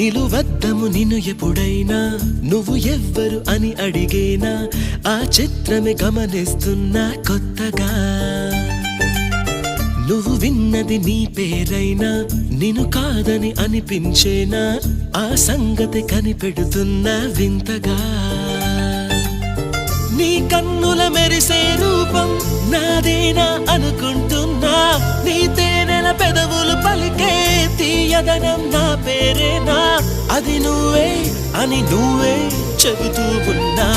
నిలువద్దము నిన్ను ఎప్పుడైనా నువ్వు ఎవ్వరు అని అడిగేనా ఆ చిత్రమే గమనిస్తున్నా కొత్తగా నువ్వు విన్నది నీ పేరైనా నిన్ను కాదని అనిపించేనా ఆ సంగతి కనిపెడుతున్నా వింతగా నీ కన్నుల మెరిసే రూపం నాదేనా అనుకుంటున్నా నీ తేనెల పెదవులు పలికే తీయదనం నా పేరేనా అది నువ్వే అని నువ్వే చెబుతూ ఉన్నా